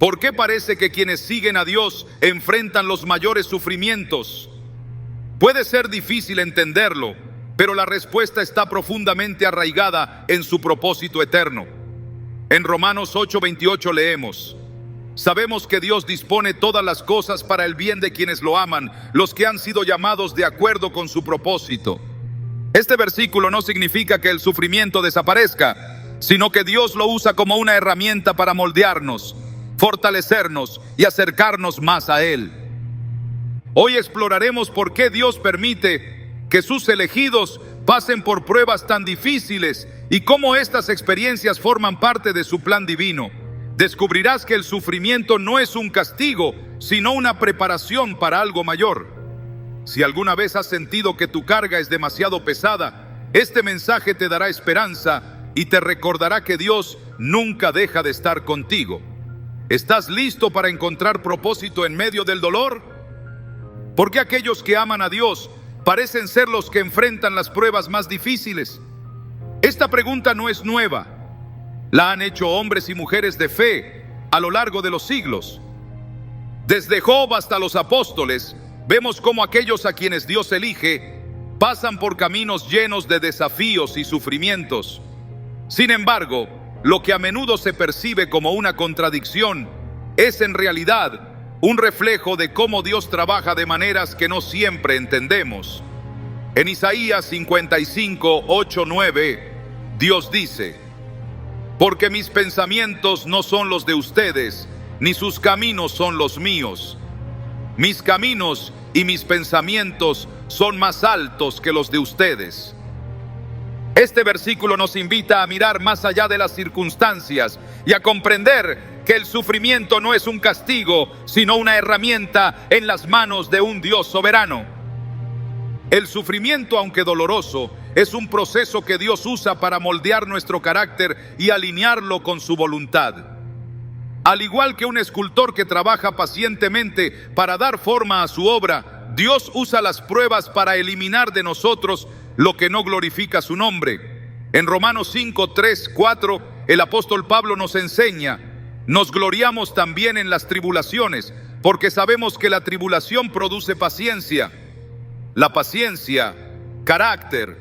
¿Por qué parece que quienes siguen a Dios enfrentan los mayores sufrimientos? Puede ser difícil entenderlo, pero la respuesta está profundamente arraigada en su propósito eterno. En Romanos 8:28 leemos: sabemos que Dios dispone todas las cosas para el bien de quienes lo aman, los que han sido llamados de acuerdo con su propósito. Este versículo no significa que el sufrimiento desaparezca, sino que Dios lo usa como una herramienta para moldearnos, fortalecernos y acercarnos más a Él. Hoy exploraremos por qué Dios permite que sus elegidos pasen por pruebas tan difíciles y cómo estas experiencias forman parte de su plan divino. Descubrirás que el sufrimiento no es un castigo, sino una preparación para algo mayor. Si alguna vez has sentido que tu carga es demasiado pesada, este mensaje te dará esperanza y te recordará que Dios nunca deja de estar contigo. ¿Estás listo para encontrar propósito en medio del dolor? ¿Por qué aquellos que aman a Dios parecen ser los que enfrentan las pruebas más difíciles? Esta pregunta no es nueva. La han hecho hombres y mujeres de fe a lo largo de los siglos. Desde Job hasta los apóstoles, vemos cómo aquellos a quienes Dios elige pasan por caminos llenos de desafíos y sufrimientos. Sin embargo, lo que a menudo se percibe como una contradicción es en realidad un reflejo de cómo Dios trabaja de maneras que no siempre entendemos. En Isaías 55, 8, 9, Dios dice: porque mis pensamientos no son los de ustedes, ni sus caminos son los míos. Mis caminos y mis pensamientos son más altos que los de ustedes. Este versículo nos invita a mirar más allá de las circunstancias y a comprender que el sufrimiento no es un castigo, sino una herramienta en las manos de un Dios soberano. El sufrimiento, aunque doloroso, es un proceso que Dios usa para moldear nuestro carácter y alinearlo con su voluntad. Al igual que un escultor que trabaja pacientemente para dar forma a su obra, Dios usa las pruebas para eliminar de nosotros lo que no glorifica su nombre. En Romanos 5, 3, 4, el apóstol Pablo nos enseña: nos gloriamos también en las tribulaciones, porque sabemos que la tribulación produce paciencia, la paciencia, carácter,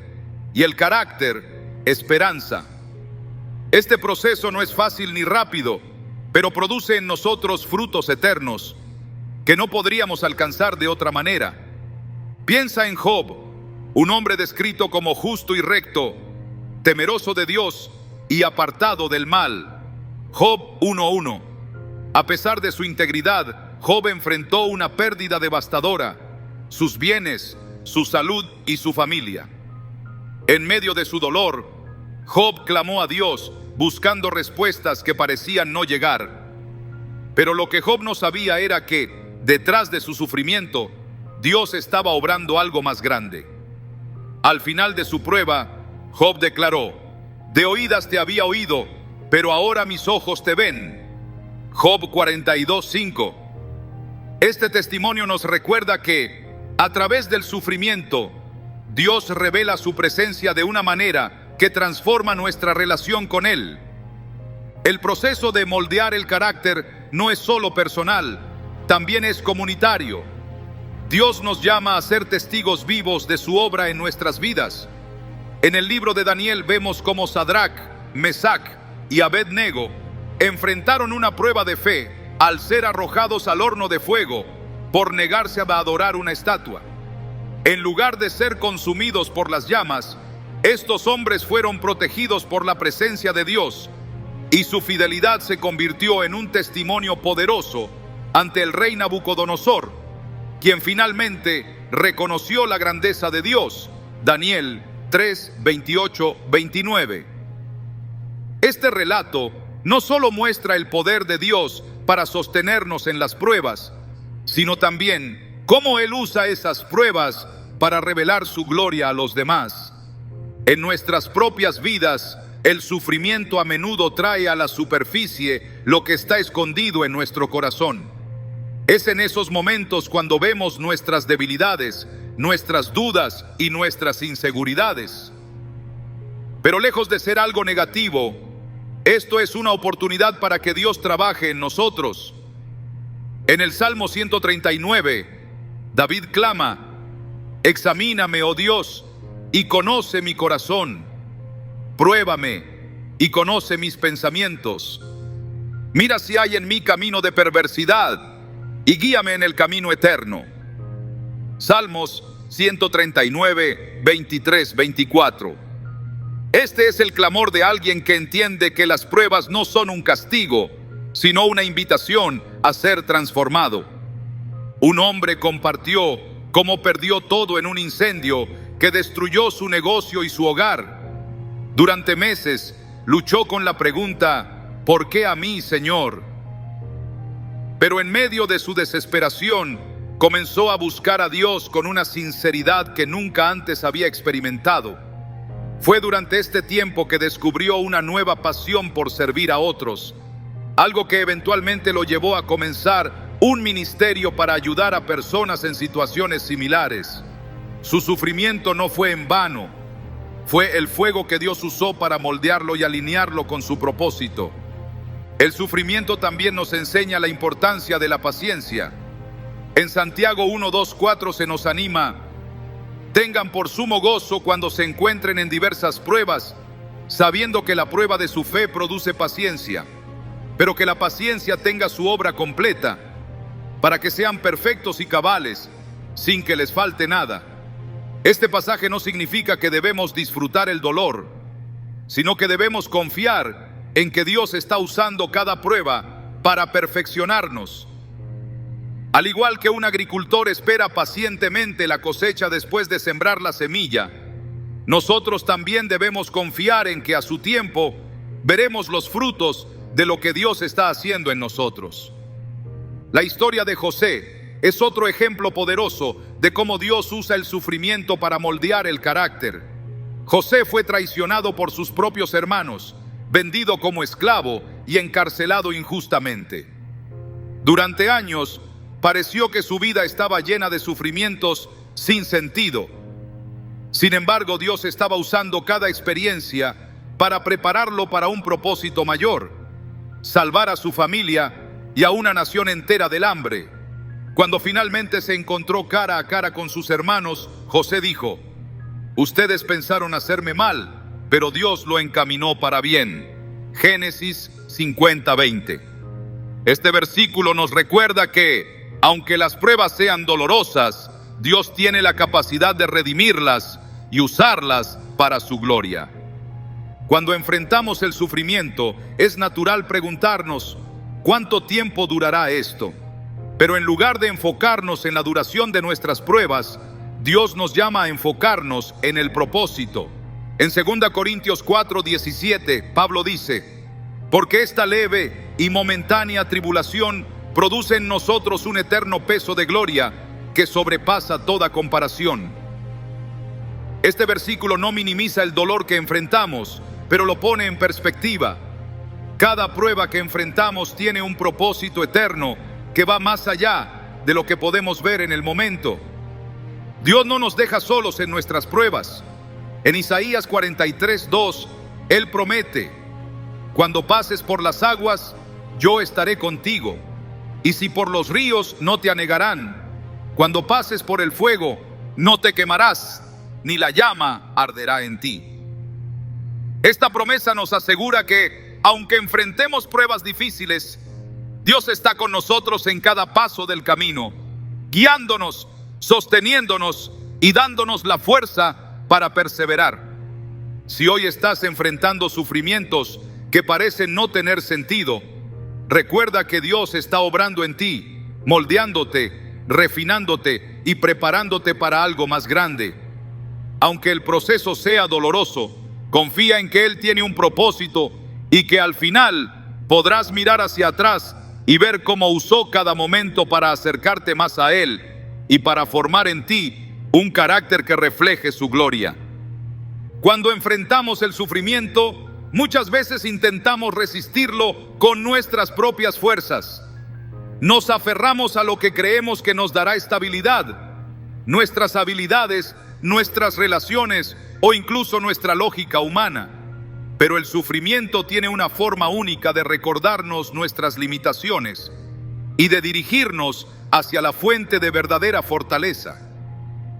y el carácter, esperanza. Este proceso no es fácil ni rápido, pero produce en nosotros frutos eternos que no podríamos alcanzar de otra manera. Piensa en Job, un hombre descrito como justo y recto, temeroso de Dios y apartado del mal. Job 1:1. A pesar de su integridad, Job enfrentó una pérdida devastadora: sus bienes, su salud y su familia. En medio de su dolor, Job clamó a Dios, buscando respuestas que parecían no llegar. Pero lo que Job no sabía era que, detrás de su sufrimiento, Dios estaba obrando algo más grande. Al final de su prueba, Job declaró: de oídas te había oído, pero ahora mis ojos te ven. Job 42:5. Este testimonio nos recuerda que, a través del sufrimiento, Dios revela su presencia de una manera que transforma nuestra relación con Él. El proceso de moldear el carácter no es solo personal, también es comunitario. Dios nos llama a ser testigos vivos de su obra en nuestras vidas. En el libro de Daniel vemos cómo Sadrach, Mesac y Abed-nego enfrentaron una prueba de fe al ser arrojados al horno de fuego por negarse a adorar una estatua. En lugar de ser consumidos por las llamas, estos hombres fueron protegidos por la presencia de Dios, y su fidelidad se convirtió en un testimonio poderoso ante el rey Nabucodonosor, quien finalmente reconoció la grandeza de Dios. Daniel 3, 28, 29. Este relato no solo muestra el poder de Dios para sostenernos en las pruebas, sino también cómo Él usa esas pruebas para revelar su gloria a los demás. En nuestras propias vidas, el sufrimiento a menudo trae a la superficie lo que está escondido en nuestro corazón. Es en esos momentos cuando vemos nuestras debilidades, nuestras dudas y nuestras inseguridades. Pero lejos de ser algo negativo, Esto es una oportunidad para que Dios trabaje en nosotros. En el Salmo 139, David clama: examíname, oh Dios, y conoce mi corazón. Pruébame y conoce mis pensamientos. Mira si hay en mí camino de perversidad y guíame en el camino eterno. Salmos 139, 23, 24. Este es el clamor de alguien que entiende que las pruebas no son un castigo, sino una invitación a ser transformado. Un hombre compartió cómo perdió todo en un incendio que destruyó su negocio y su hogar. Durante meses luchó con la pregunta: ¿por qué a mí, Señor? Pero en medio de su desesperación, comenzó a buscar a Dios con una sinceridad que nunca antes había experimentado. Fue durante este tiempo que descubrió una nueva pasión por servir a otros, algo que eventualmente lo llevó a comenzar un ministerio para ayudar a personas en situaciones similares. Su sufrimiento no fue en vano, fue el fuego que Dios usó para moldearlo y alinearlo con su propósito. El sufrimiento también nos enseña la importancia de la paciencia. En Santiago 1, 2, 4 se nos anima: tengan por sumo gozo cuando se encuentren en diversas pruebas, sabiendo que la prueba de su fe produce paciencia, pero que la paciencia tenga su obra completa, para que sean perfectos y cabales, sin que les falte nada. Este pasaje no significa que debemos disfrutar el dolor, sino que debemos confiar en que Dios está usando cada prueba para perfeccionarnos. Al igual que un agricultor espera pacientemente la cosecha después de sembrar la semilla, nosotros también debemos confiar en que a su tiempo veremos los frutos de lo que Dios está haciendo en nosotros. La historia de José es otro ejemplo poderoso de cómo Dios usa el sufrimiento para moldear el carácter. José fue traicionado por sus propios hermanos, vendido como esclavo y encarcelado injustamente. Durante años, pareció que su vida estaba llena de sufrimientos sin sentido. Sin embargo, Dios estaba usando cada experiencia para prepararlo para un propósito mayor: salvar a su familia y a una nación entera del hambre. Cuando finalmente se encontró cara a cara con sus hermanos, José dijo: ustedes pensaron hacerme mal, pero Dios lo encaminó para bien. Génesis 50:20. Este versículo nos recuerda que, aunque las pruebas sean dolorosas, Dios tiene la capacidad de redimirlas y usarlas para su gloria. Cuando enfrentamos el sufrimiento, es natural preguntarnos: ¿cuánto tiempo durará esto? Pero en lugar de enfocarnos en la duración de nuestras pruebas, Dios nos llama a enfocarnos en el propósito. En 2 Corintios 4:17, Pablo dice: porque esta leve y momentánea tribulación produce en nosotros un eterno peso de gloria que sobrepasa toda comparación. Este versículo no minimiza el dolor que enfrentamos, pero lo pone en perspectiva. Cada prueba que enfrentamos tiene un propósito eterno que va más allá de lo que podemos ver en el momento. Dios no nos deja solos en nuestras pruebas. En Isaías 43:2, Él promete: cuando pases por las aguas, yo estaré contigo, y si por los ríos, no te anegarán. Cuando pases por el fuego, no te quemarás, ni la llama arderá en ti. Esta promesa nos asegura que, aunque enfrentemos pruebas difíciles, Dios está con nosotros en cada paso del camino, guiándonos, sosteniéndonos y dándonos la fuerza para perseverar. Si hoy estás enfrentando sufrimientos que parecen no tener sentido, recuerda que Dios está obrando en ti, moldeándote, refinándote y preparándote para algo más grande. Aunque el proceso sea doloroso, confía en que Él tiene un propósito y que al final podrás mirar hacia atrás y ver cómo usó cada momento para acercarte más a Él y para formar en ti un carácter que refleje su gloria. Cuando enfrentamos el sufrimiento, muchas veces intentamos resistirlo con nuestras propias fuerzas. Nos aferramos a lo que creemos que nos dará estabilidad, nuestras habilidades, nuestras relaciones o incluso nuestra lógica humana. Pero el sufrimiento tiene una forma única de recordarnos nuestras limitaciones y de dirigirnos hacia la fuente de verdadera fortaleza.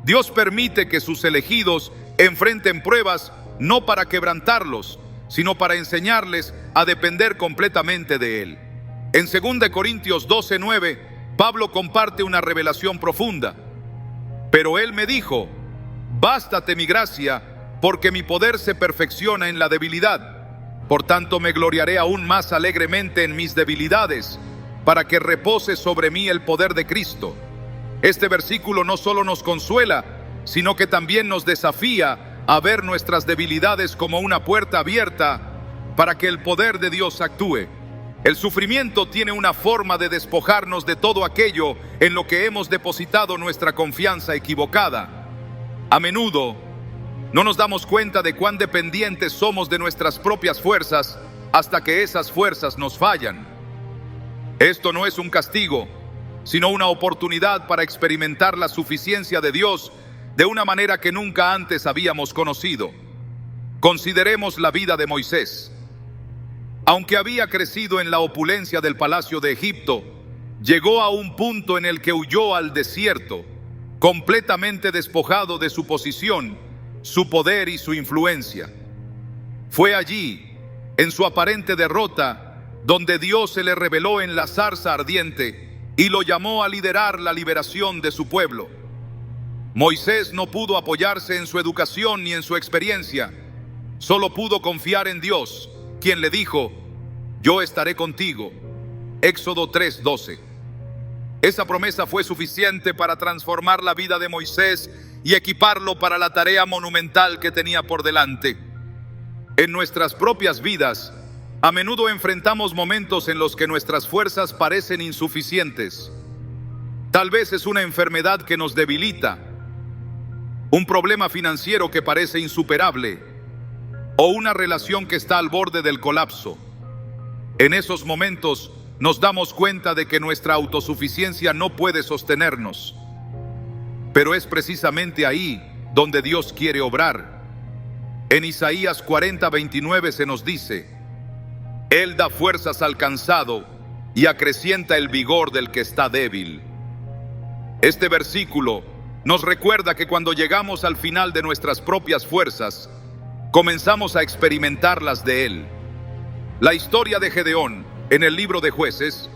Dios permite que sus elegidos enfrenten pruebas no para quebrantarlos, sino para enseñarles a depender completamente de Él. En 2 Corintios 12:9, Pablo comparte una revelación profunda. Pero Él me dijo: bástate mi gracia, porque mi poder se perfecciona en la debilidad. Por tanto me gloriaré aún más alegremente en mis debilidades, para que repose sobre mí el poder de Cristo. Este versículo no solo nos consuela, sino que también nos desafía a ver nuestras debilidades como una puerta abierta para que el poder de Dios actúe. El sufrimiento tiene una forma de despojarnos de todo aquello en lo que hemos depositado nuestra confianza equivocada. A menudo no nos damos cuenta de cuán dependientes somos de nuestras propias fuerzas hasta que esas fuerzas nos fallan. Esto no es un castigo, sino una oportunidad para experimentar la suficiencia de Dios de una manera que nunca antes habíamos conocido. Consideremos la vida de Moisés. Aunque había crecido en la opulencia del palacio de Egipto, llegó a un punto en el que huyó al desierto, completamente despojado de su posición, su poder y su influencia. Fue allí, en su aparente derrota, donde Dios se le reveló en la zarza ardiente y lo llamó a liderar la liberación de su pueblo. Moisés no pudo apoyarse en su educación ni en su experiencia, solo pudo confiar en Dios, quien le dijo: yo estaré contigo. Éxodo 3:12. Esa promesa fue suficiente para transformar la vida de Moisés y equiparlo para la tarea monumental que tenía por delante. En nuestras propias vidas, a menudo enfrentamos momentos en los que nuestras fuerzas parecen insuficientes. Tal vez es una enfermedad que nos debilita, un problema financiero que parece insuperable, o una relación que está al borde del colapso. En esos momentos nos damos cuenta de que nuestra autosuficiencia no puede sostenernos. Pero es precisamente ahí donde Dios quiere obrar. En Isaías 40:29 se nos dice: Él da fuerzas al cansado y acrecienta el vigor del que está débil. Este versículo nos recuerda que cuando llegamos al final de nuestras propias fuerzas, comenzamos a experimentarlas de Él. La historia de Gedeón, en el libro de Jueces,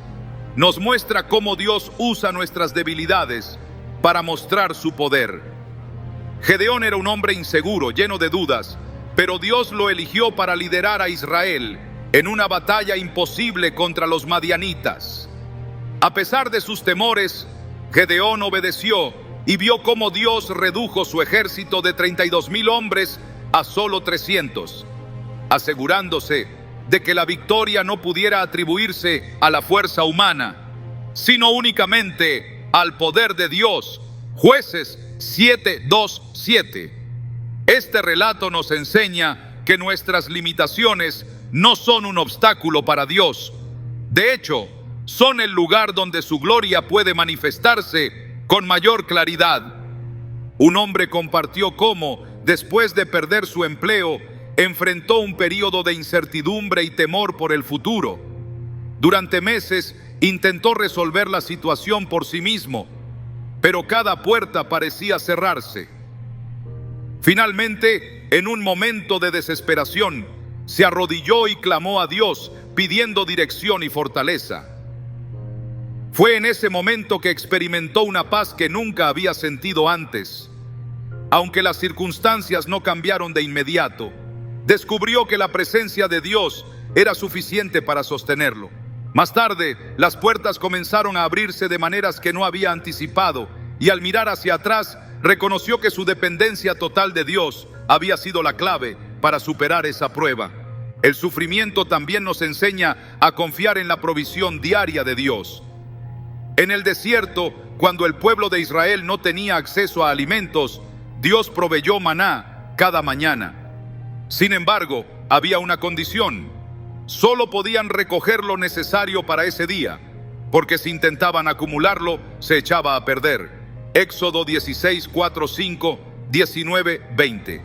nos muestra cómo Dios usa nuestras debilidades para mostrar su poder. Gedeón era un hombre inseguro, lleno de dudas, pero Dios lo eligió para liderar a Israel en una batalla imposible contra los madianitas. A pesar de sus temores, Gedeón obedeció y vio cómo Dios redujo su ejército de 32,000 hombres a solo 300, asegurándose de que la victoria no pudiera atribuirse a la fuerza humana, sino únicamente al poder de Dios. Jueces 7:2-7. Este relato nos enseña que nuestras limitaciones no son un obstáculo para Dios. De hecho, son el lugar donde su gloria puede manifestarse con mayor claridad. Un hombre compartió cómo, después de perder su empleo, enfrentó un periodo de incertidumbre y temor por el futuro. Durante meses intentó resolver la situación por sí mismo, pero cada puerta parecía cerrarse. Finalmente, en un momento de desesperación, se arrodilló y clamó a Dios, pidiendo dirección y fortaleza. Fue en ese momento que experimentó una paz que nunca había sentido antes. Aunque las circunstancias no cambiaron de inmediato, descubrió que la presencia de Dios era suficiente para sostenerlo. Más tarde, las puertas comenzaron a abrirse de maneras que no había anticipado, y al mirar hacia atrás, reconoció que su dependencia total de Dios había sido la clave para superar esa prueba. El sufrimiento también nos enseña a confiar en la provisión diaria de Dios. En el desierto, cuando el pueblo de Israel no tenía acceso a alimentos, Dios proveyó maná cada mañana. Sin embargo, había una condición: solo podían recoger lo necesario para ese día, porque si intentaban acumularlo, se echaba a perder. Éxodo 16:4-5, 19-20.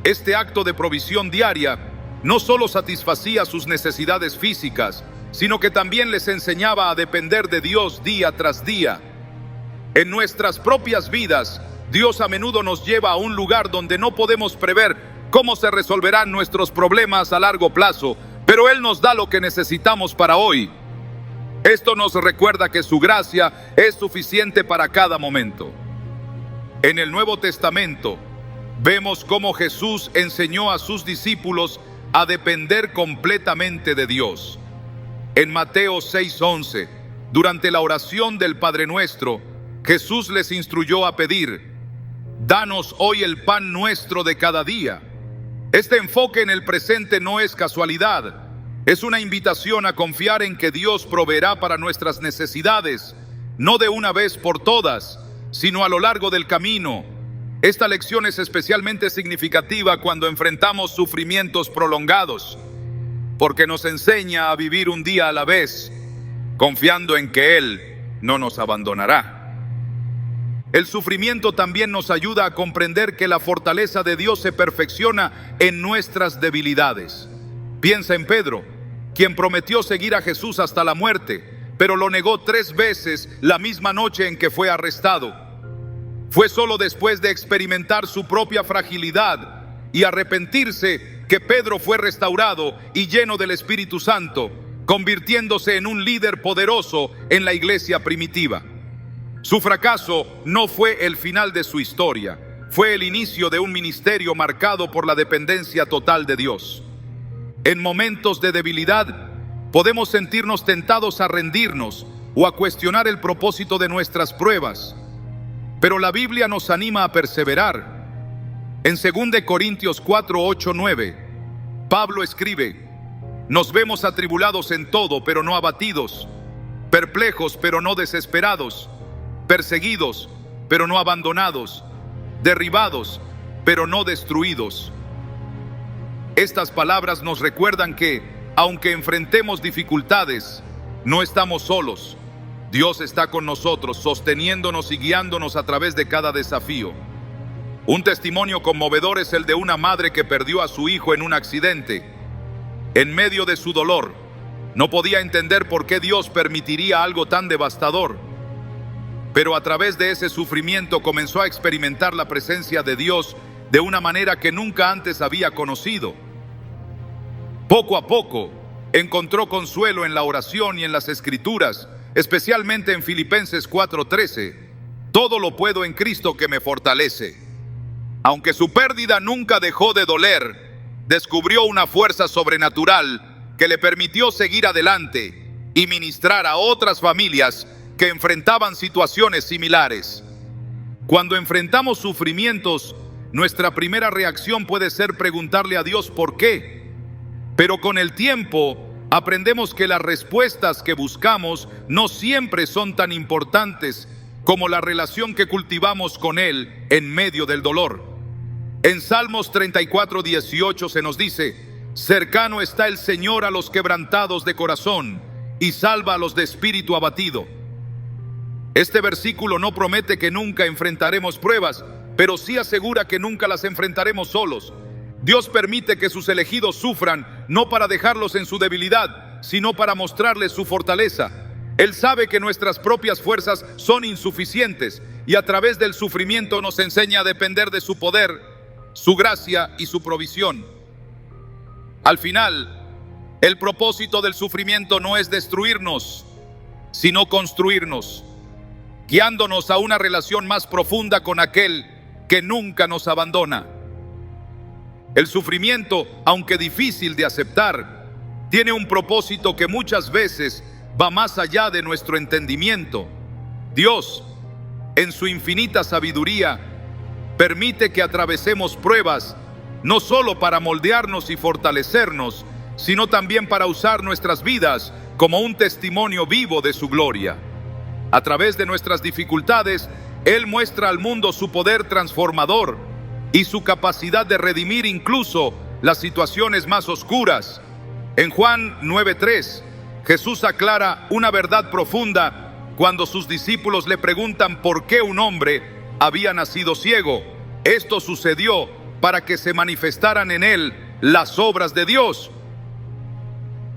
Este acto de provisión diaria no solo satisfacía sus necesidades físicas, sino que también les enseñaba a depender de Dios día tras día. En nuestras propias vidas, Dios a menudo nos lleva a un lugar donde no podemos prever cómo se resolverán nuestros problemas a largo plazo, pero Él nos da lo que necesitamos para hoy. Esto nos recuerda que su gracia es suficiente para cada momento. En el Nuevo Testamento, vemos cómo Jesús enseñó a sus discípulos a depender completamente de Dios. En Mateo 6:11, durante la oración del Padre Nuestro, Jesús les instruyó a pedir: danos hoy el pan nuestro de cada día. Este enfoque en el presente no es casualidad, es una invitación a confiar en que Dios proveerá para nuestras necesidades, no de una vez por todas, sino a lo largo del camino. Esta lección es especialmente significativa cuando enfrentamos sufrimientos prolongados, porque nos enseña a vivir un día a la vez, confiando en que Él no nos abandonará. El sufrimiento también nos ayuda a comprender que la fortaleza de Dios se perfecciona en nuestras debilidades. Piensa en Pedro, quien prometió seguir a Jesús hasta la muerte, pero lo negó 3 veces la misma noche en que fue arrestado. Fue solo después de experimentar su propia fragilidad y arrepentirse que Pedro fue restaurado y lleno del Espíritu Santo, convirtiéndose en un líder poderoso en la iglesia primitiva. Su fracaso no fue el final de su historia, fue el inicio de un ministerio marcado por la dependencia total de Dios. En momentos de debilidad, podemos sentirnos tentados a rendirnos o a cuestionar el propósito de nuestras pruebas, pero la Biblia nos anima a perseverar. En 2 Corintios 4:8-9, Pablo escribe: nos vemos atribulados en todo, pero no abatidos, perplejos, pero no desesperados, perseguidos, pero no abandonados, derribados, pero no destruidos. Estas palabras nos recuerdan que, aunque enfrentemos dificultades, no estamos solos. Dios está con nosotros, sosteniéndonos y guiándonos a través de cada desafío. Un testimonio conmovedor es el de una madre que perdió a su hijo en un accidente. En medio de su dolor, no podía entender por qué Dios permitiría algo tan devastador. Pero a través de ese sufrimiento comenzó a experimentar la presencia de Dios de una manera que nunca antes había conocido. Poco a poco, encontró consuelo en la oración y en las Escrituras, especialmente en Filipenses 4:13. Todo lo puedo en Cristo que me fortalece. Aunque su pérdida nunca dejó de doler, descubrió una fuerza sobrenatural que le permitió seguir adelante y ministrar a otras familias que enfrentaban situaciones similares. Cuando enfrentamos sufrimientos, nuestra primera reacción puede ser preguntarle a Dios por qué. Pero con el tiempo, aprendemos que las respuestas que buscamos no siempre son tan importantes como la relación que cultivamos con Él en medio del dolor. En Salmos 34:18 se nos dice: cercano está el Señor a los quebrantados de corazón y salva a los de espíritu abatido. Este versículo no promete que nunca enfrentaremos pruebas, pero sí asegura que nunca las enfrentaremos solos. Dios permite que sus elegidos sufran, no para dejarlos en su debilidad, sino para mostrarles su fortaleza. Él sabe que nuestras propias fuerzas son insuficientes y a través del sufrimiento nos enseña a depender de su poder, su gracia y su provisión. Al final, el propósito del sufrimiento no es destruirnos, sino construirnos, guiándonos a una relación más profunda con aquel que nunca nos abandona. El sufrimiento, aunque difícil de aceptar, tiene un propósito que muchas veces va más allá de nuestro entendimiento. Dios, en su infinita sabiduría, permite que atravesemos pruebas, no solo para moldearnos y fortalecernos, sino también para usar nuestras vidas como un testimonio vivo de su gloria. A través de nuestras dificultades, Él muestra al mundo su poder transformador y su capacidad de redimir incluso las situaciones más oscuras. En Juan 9:3, Jesús aclara una verdad profunda cuando sus discípulos le preguntan por qué un hombre había nacido ciego. Esto sucedió para que se manifestaran en él las obras de Dios.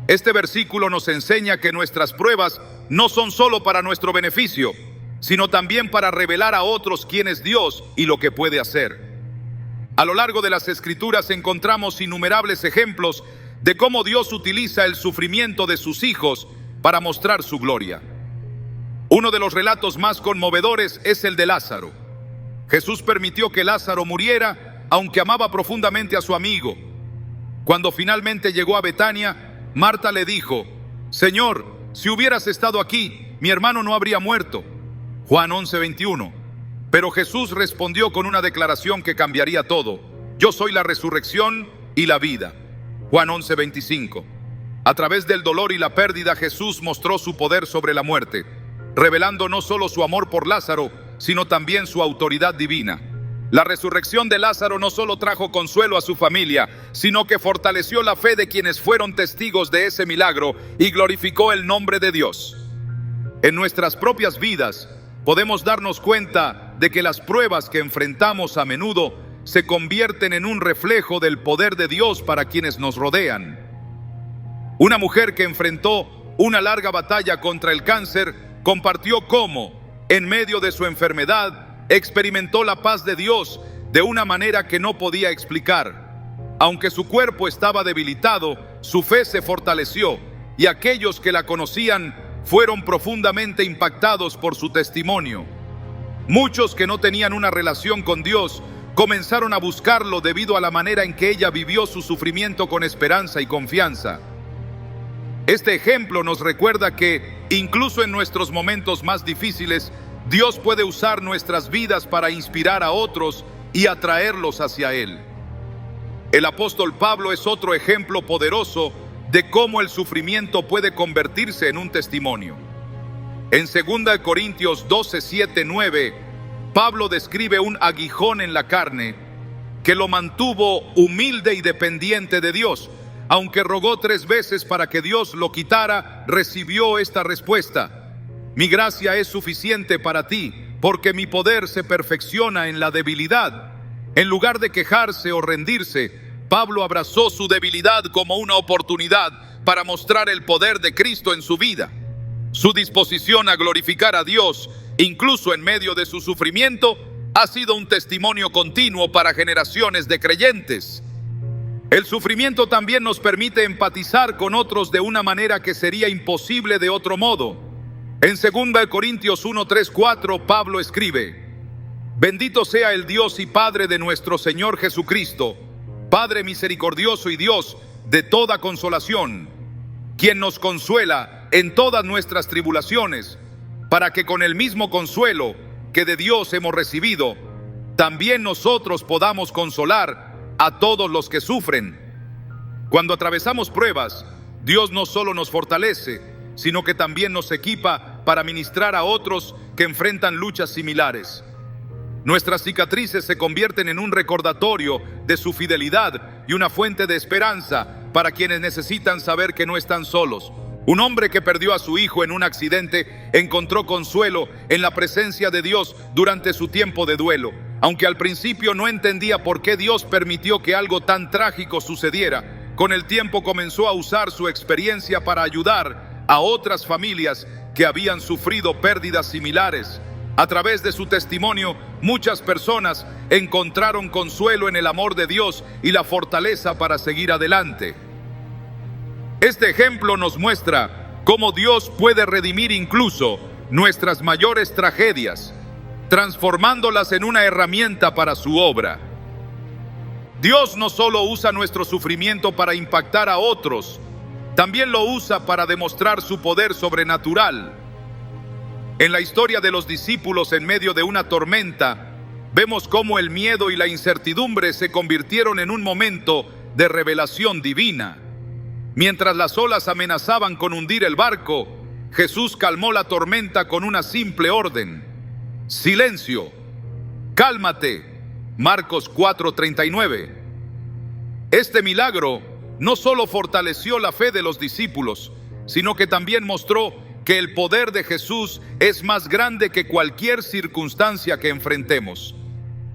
Este versículo nos enseña que nuestras pruebas no son solo para nuestro beneficio, sino también para revelar a otros quién es Dios y lo que puede hacer. A lo largo de las Escrituras encontramos innumerables ejemplos de cómo Dios utiliza el sufrimiento de sus hijos para mostrar su gloria. Uno de los relatos más conmovedores es el de Lázaro. Jesús permitió que Lázaro muriera, aunque amaba profundamente a su amigo. Cuando finalmente llegó a Betania, Marta le dijo: Señor, si hubieras estado aquí, mi hermano no habría muerto. Juan 11:21. Pero Jesús respondió con una declaración que cambiaría todo: Yo soy la resurrección y la vida. Juan 11:25. A través del dolor y la pérdida, Jesús mostró su poder sobre la muerte, revelando no solo su amor por Lázaro, sino también su autoridad divina. La resurrección de Lázaro no solo trajo consuelo a su familia, sino que fortaleció la fe de quienes fueron testigos de ese milagro y glorificó el nombre de Dios. En nuestras propias vidas podemos darnos cuenta de que las pruebas que enfrentamos a menudo se convierten en un reflejo del poder de Dios para quienes nos rodean. Una mujer que enfrentó una larga batalla contra el cáncer compartió cómo, en medio de su enfermedad, experimentó la paz de Dios de una manera que no podía explicar. Aunque su cuerpo estaba debilitado, su fe se fortaleció y aquellos que la conocían fueron profundamente impactados por su testimonio. Muchos que no tenían una relación con Dios comenzaron a buscarlo debido a la manera en que ella vivió su sufrimiento con esperanza y confianza. Este ejemplo nos recuerda que, incluso en nuestros momentos más difíciles, Dios puede usar nuestras vidas para inspirar a otros y atraerlos hacia Él. El apóstol Pablo es otro ejemplo poderoso de cómo el sufrimiento puede convertirse en un testimonio. En 2 Corintios 12, 7, 9, Pablo describe un aguijón en la carne que lo mantuvo humilde y dependiente de Dios. Aunque rogó 3 veces para que Dios lo quitara, recibió esta respuesta: Mi gracia es suficiente para ti, porque mi poder se perfecciona en la debilidad. En lugar de quejarse o rendirse, Pablo abrazó su debilidad como una oportunidad para mostrar el poder de Cristo en su vida. Su disposición a glorificar a Dios, incluso en medio de su sufrimiento, ha sido un testimonio continuo para generaciones de creyentes. El sufrimiento también nos permite empatizar con otros de una manera que sería imposible de otro modo. En 2 Corintios 1, 3, 4, Pablo escribe: Bendito sea el Dios y Padre de nuestro Señor Jesucristo, Padre misericordioso y Dios de toda consolación, quien nos consuela en todas nuestras tribulaciones, para que con el mismo consuelo que de Dios hemos recibido, también nosotros podamos consolar a todos los que sufren. Cuando atravesamos pruebas, Dios no solo nos fortalece, sino que también nos equipa para ministrar a otros que enfrentan luchas similares. Nuestras cicatrices se convierten en un recordatorio de su fidelidad y una fuente de esperanza para quienes necesitan saber que no están solos. Un hombre que perdió a su hijo en un accidente encontró consuelo en la presencia de Dios durante su tiempo de duelo. Aunque al principio no entendía por qué Dios permitió que algo tan trágico sucediera, con el tiempo comenzó a usar su experiencia para ayudar a otras familias que habían sufrido pérdidas similares. A través de su testimonio, muchas personas encontraron consuelo en el amor de Dios y la fortaleza para seguir adelante. Este ejemplo nos muestra cómo Dios puede redimir incluso nuestras mayores tragedias, transformándolas en una herramienta para su obra. Dios no solo usa nuestro sufrimiento para impactar a otros, también lo usa para demostrar su poder sobrenatural. En la historia de los discípulos en medio de una tormenta, vemos cómo el miedo y la incertidumbre se convirtieron en un momento de revelación divina. Mientras las olas amenazaban con hundir el barco, Jesús calmó la tormenta con una simple orden: silencio, cálmate. Marcos 4:39. Este milagro no solo fortaleció la fe de los discípulos, sino que también mostró que el poder de Jesús es más grande que cualquier circunstancia que enfrentemos.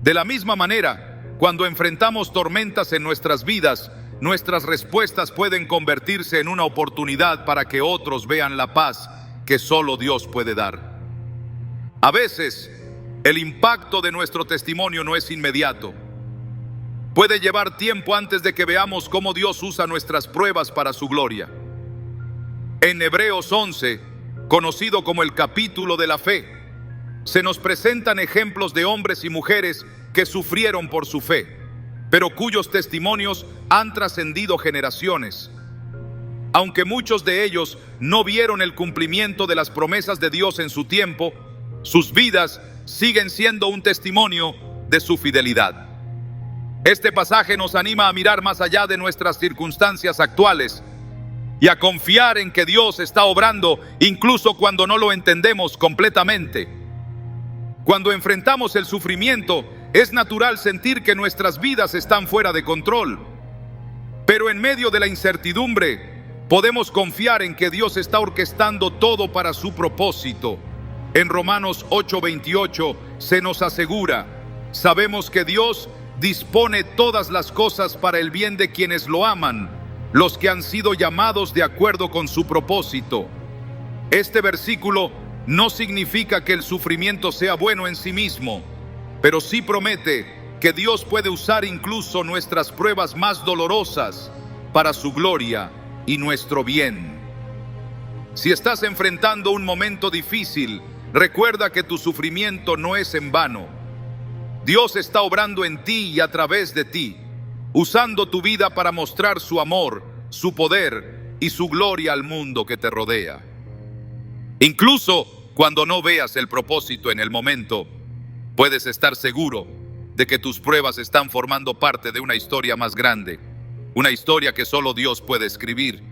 De la misma manera, cuando enfrentamos tormentas en nuestras vidas, nuestras respuestas pueden convertirse en una oportunidad para que otros vean la paz que solo Dios puede dar. A veces, el impacto de nuestro testimonio no es inmediato. Puede llevar tiempo antes de que veamos cómo Dios usa nuestras pruebas para su gloria. En Hebreos 11, conocido como el capítulo de la fe, se nos presentan ejemplos de hombres y mujeres que sufrieron por su fe, pero cuyos testimonios han trascendido generaciones. Aunque muchos de ellos no vieron el cumplimiento de las promesas de Dios en su tiempo, sus vidas siguen siendo un testimonio de su fidelidad. Este pasaje nos anima a mirar más allá de nuestras circunstancias actuales y a confiar en que Dios está obrando incluso cuando no lo entendemos completamente. Cuando enfrentamos el sufrimiento, es natural sentir que nuestras vidas están fuera de control. Pero en medio de la incertidumbre, podemos confiar en que Dios está orquestando todo para su propósito. En Romanos 8:28 se nos asegura: sabemos que Dios dispone todas las cosas para el bien de quienes lo aman, los que han sido llamados de acuerdo con su propósito. Este versículo no significa que el sufrimiento sea bueno en sí mismo, pero sí promete que Dios puede usar incluso nuestras pruebas más dolorosas para su gloria y nuestro bien. Si estás enfrentando un momento difícil, recuerda que tu sufrimiento no es en vano. Dios está obrando en ti y a través de ti, usando tu vida para mostrar su amor, su poder y su gloria al mundo que te rodea. Incluso cuando no veas el propósito en el momento, puedes estar seguro de que tus pruebas están formando parte de una historia más grande, una historia que solo Dios puede escribir.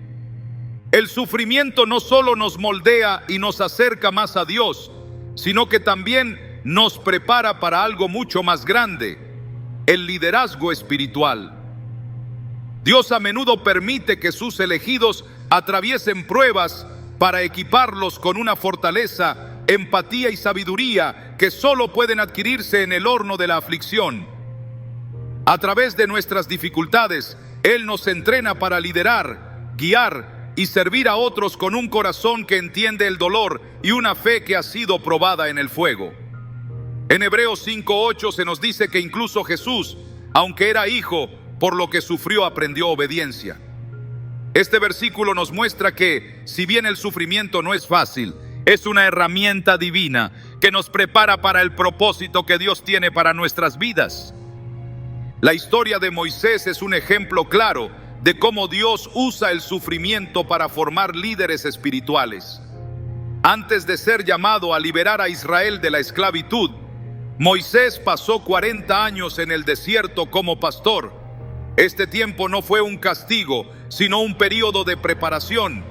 El sufrimiento no solo nos moldea y nos acerca más a Dios, sino que también nos prepara para algo mucho más grande: el liderazgo espiritual. Dios a menudo permite que sus elegidos atraviesen pruebas para equiparlos con una fortaleza, empatía y sabiduría que solo pueden adquirirse en el horno de la aflicción. A través de nuestras dificultades, Él nos entrena para liderar, guiar y servir a otros con un corazón que entiende el dolor y una fe que ha sido probada en el fuego. En Hebreos 5:8 se nos dice que incluso Jesús, aunque era hijo, por lo que sufrió aprendió obediencia. Este versículo nos muestra que, si bien el sufrimiento no es fácil, es una herramienta divina que nos prepara para el propósito que Dios tiene para nuestras vidas. La historia de Moisés es un ejemplo claro de cómo Dios usa el sufrimiento para formar líderes espirituales. Antes de ser llamado a liberar a Israel de la esclavitud, Moisés pasó 40 años en el desierto como pastor. Este tiempo no fue un castigo, sino un periodo de preparación.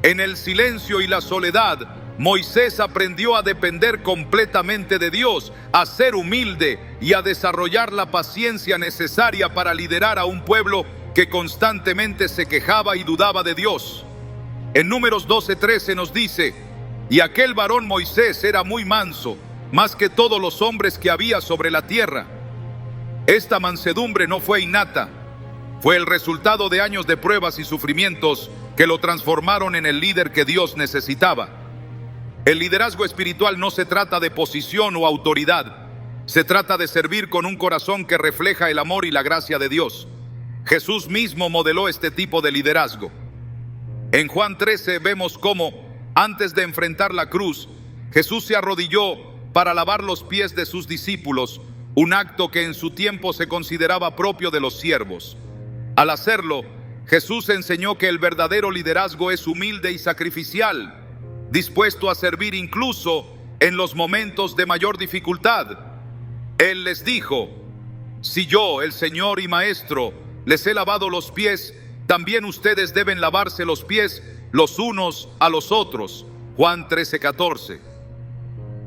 En el silencio y la soledad, Moisés aprendió a depender completamente de Dios, a ser humilde y a desarrollar la paciencia necesaria para liderar a un pueblo que constantemente se quejaba y dudaba de Dios. En Números 12:13 nos dice: y aquel varón Moisés era muy manso, más que todos los hombres que había sobre la tierra. Esta mansedumbre no fue innata, fue el resultado de años de pruebas y sufrimientos que lo transformaron en el líder que Dios necesitaba. El liderazgo espiritual no se trata de posición o autoridad, se trata de servir con un corazón que refleja el amor y la gracia de Dios. Jesús mismo modeló este tipo de liderazgo. En Juan 13 vemos cómo, antes de enfrentar la cruz, Jesús se arrodilló para lavar los pies de sus discípulos, un acto que en su tiempo se consideraba propio de los siervos. Al hacerlo, Jesús enseñó que el verdadero liderazgo es humilde y sacrificial, dispuesto a servir incluso en los momentos de mayor dificultad. Él les dijo: si yo, el Señor y Maestro, les he lavado los pies, también ustedes deben lavarse los pies los unos a los otros. Juan 13:14.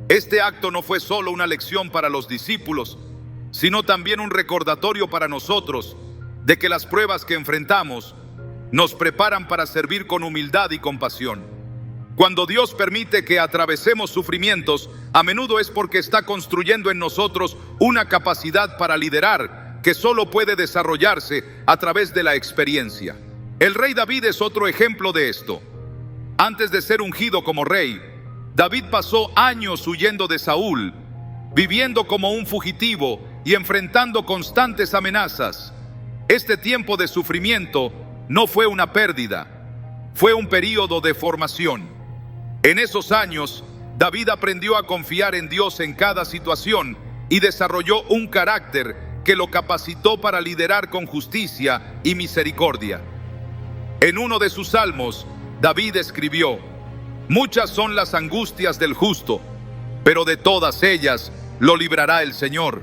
Este acto no fue solo una lección para los discípulos, sino también un recordatorio para nosotros de que las pruebas que enfrentamos nos preparan para servir con humildad y compasión. Cuando Dios permite que atravesemos sufrimientos, a menudo es porque está construyendo en nosotros una capacidad para liderar, que solo puede desarrollarse a través de la experiencia. El rey David es otro ejemplo de esto. Antes de ser ungido como rey, David pasó años huyendo de Saúl, viviendo como un fugitivo y enfrentando constantes amenazas. Este tiempo de sufrimiento no fue una pérdida, fue un período de formación. En esos años, David aprendió a confiar en Dios en cada situación y desarrolló un carácter que lo capacitó para liderar con justicia y misericordia. En uno de sus salmos, David escribió: «Muchas son las angustias del justo, pero de todas ellas lo librará el Señor».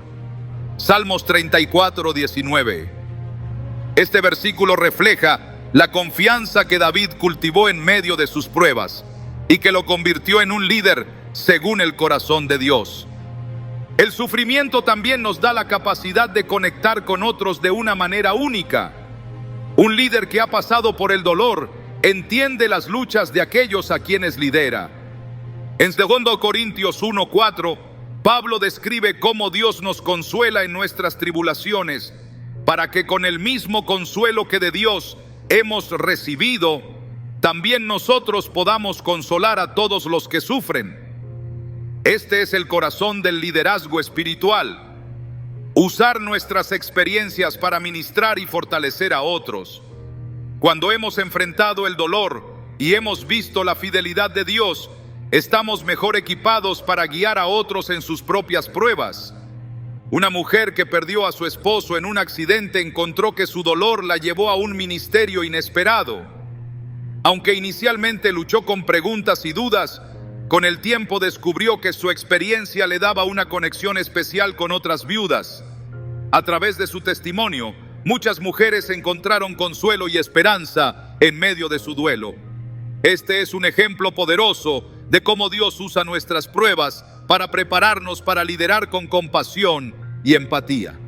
Salmos 34:19. Este versículo refleja la confianza que David cultivó en medio de sus pruebas y que lo convirtió en un líder según el corazón de Dios. El sufrimiento también nos da la capacidad de conectar con otros de una manera única. Un líder que ha pasado por el dolor entiende las luchas de aquellos a quienes lidera. En 2 Corintios 1:4, Pablo describe cómo Dios nos consuela en nuestras tribulaciones, para que con el mismo consuelo que de Dios hemos recibido, también nosotros podamos consolar a todos los que sufren. Este es el corazón del liderazgo espiritual: usar nuestras experiencias para ministrar y fortalecer a otros. Cuando hemos enfrentado el dolor y hemos visto la fidelidad de Dios, estamos mejor equipados para guiar a otros en sus propias pruebas. Una mujer que perdió a su esposo en un accidente encontró que su dolor la llevó a un ministerio inesperado. Aunque inicialmente luchó con preguntas y dudas, con el tiempo descubrió que su experiencia le daba una conexión especial con otras viudas. A través de su testimonio, muchas mujeres encontraron consuelo y esperanza en medio de su duelo. Este es un ejemplo poderoso de cómo Dios usa nuestras pruebas para prepararnos para liderar con compasión y empatía.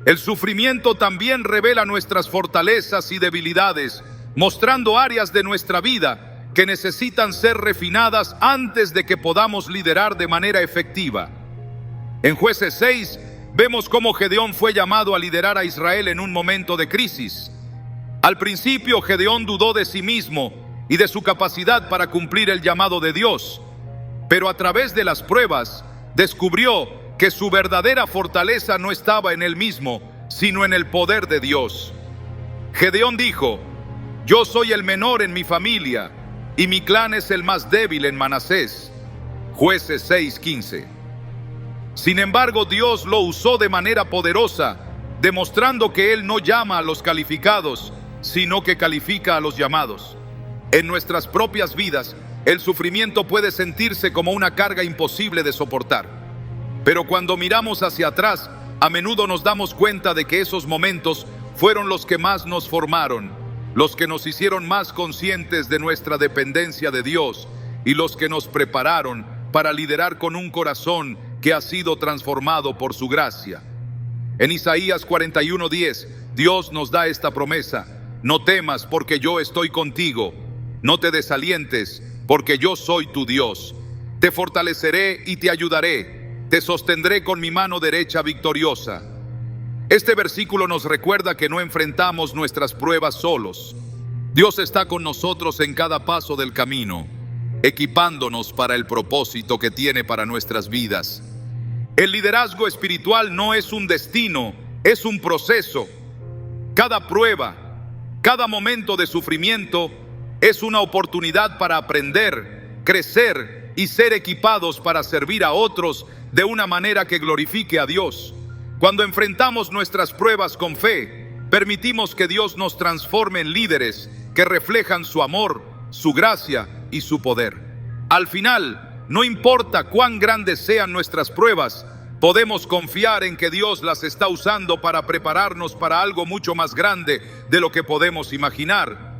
El sufrimiento también revela nuestras fortalezas y debilidades, mostrando áreas de nuestra vida que necesitan ser refinadas antes de que podamos liderar de manera efectiva. En Jueces 6 vemos cómo Gedeón fue llamado a liderar a Israel en un momento de crisis. Al principio, Gedeón dudó de sí mismo y de su capacidad para cumplir el llamado de Dios, pero a través de las pruebas descubrió que su verdadera fortaleza no estaba en él mismo, sino en el poder de Dios. Gedeón dijo: «Yo soy el menor en mi familia y mi clan es el más débil en Manasés». Jueces 6:15. Sin embargo, Dios lo usó de manera poderosa, demostrando que Él no llama a los calificados, sino que califica a los llamados. En nuestras propias vidas, el sufrimiento puede sentirse como una carga imposible de soportar. Pero cuando miramos hacia atrás, a menudo nos damos cuenta de que esos momentos fueron los que más nos formaron, los que nos hicieron más conscientes de nuestra dependencia de Dios y los que nos prepararon para liderar con un corazón que ha sido transformado por su gracia. En Isaías 41:10, Dios nos da esta promesa: «No temas, porque yo estoy contigo. No te desalientes, porque yo soy tu Dios. Te fortaleceré y te ayudaré. Te sostendré con mi mano derecha victoriosa». Este versículo nos recuerda que no enfrentamos nuestras pruebas solos. Dios está con nosotros en cada paso del camino, equipándonos para el propósito que tiene para nuestras vidas. El liderazgo espiritual no es un destino, es un proceso. Cada prueba, cada momento de sufrimiento es una oportunidad para aprender, crecer y ser equipados para servir a otros de una manera que glorifique a Dios. Cuando enfrentamos nuestras pruebas con fe, permitimos que Dios nos transforme en líderes que reflejan su amor, su gracia y su poder. Al final, no importa cuán grandes sean nuestras pruebas, podemos confiar en que Dios las está usando para prepararnos para algo mucho más grande de lo que podemos imaginar.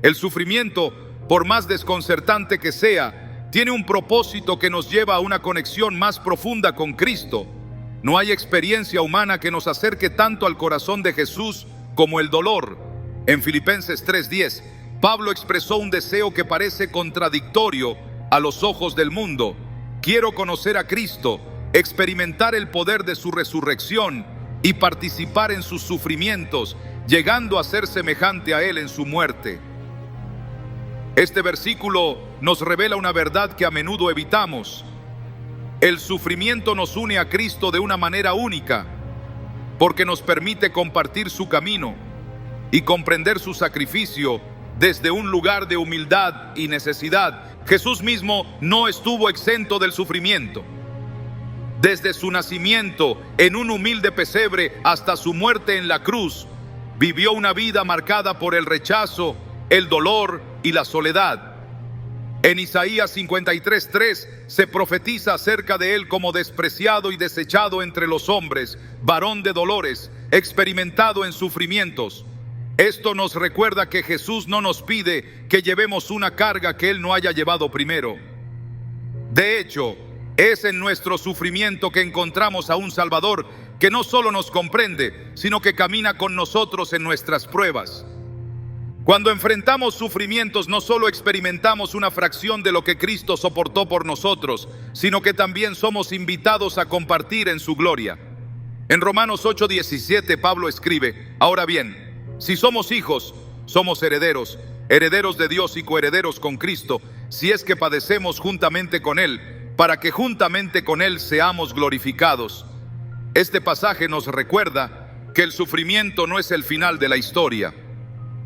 El sufrimiento, por más desconcertante que sea, tiene un propósito que nos lleva a una conexión más profunda con Cristo. No hay experiencia humana que nos acerque tanto al corazón de Jesús como el dolor. En Filipenses 3:10, Pablo expresó un deseo que parece contradictorio a los ojos del mundo: «Quiero conocer a Cristo, experimentar el poder de su resurrección y participar en sus sufrimientos, llegando a ser semejante a Él en su muerte. Este versículo nos revela una verdad que a menudo evitamos. El sufrimiento nos une a Cristo de una manera única, porque nos permite compartir su camino y comprender su sacrificio desde un lugar de humildad y necesidad. Jesús mismo no estuvo exento del sufrimiento. Desde su nacimiento en un humilde pesebre hasta su muerte en la cruz, vivió una vida marcada por el rechazo, el dolor y la soledad. En Isaías 53:3 se profetiza acerca de él como despreciado y desechado entre los hombres, varón de dolores, experimentado en sufrimientos. Esto nos recuerda que Jesús no nos pide que llevemos una carga que Él no haya llevado primero. De hecho, es en nuestro sufrimiento que encontramos a un Salvador que no solo nos comprende, sino que camina con nosotros en nuestras pruebas. Cuando enfrentamos sufrimientos, no solo experimentamos una fracción de lo que Cristo soportó por nosotros, sino que también somos invitados a compartir en su gloria. En Romanos 8:17, Pablo escribe: ahora bien, si somos hijos, somos herederos, herederos de Dios y coherederos con Cristo, si es que padecemos juntamente con Él, para que juntamente con Él seamos glorificados. Este pasaje nos recuerda que el sufrimiento no es el final de la historia.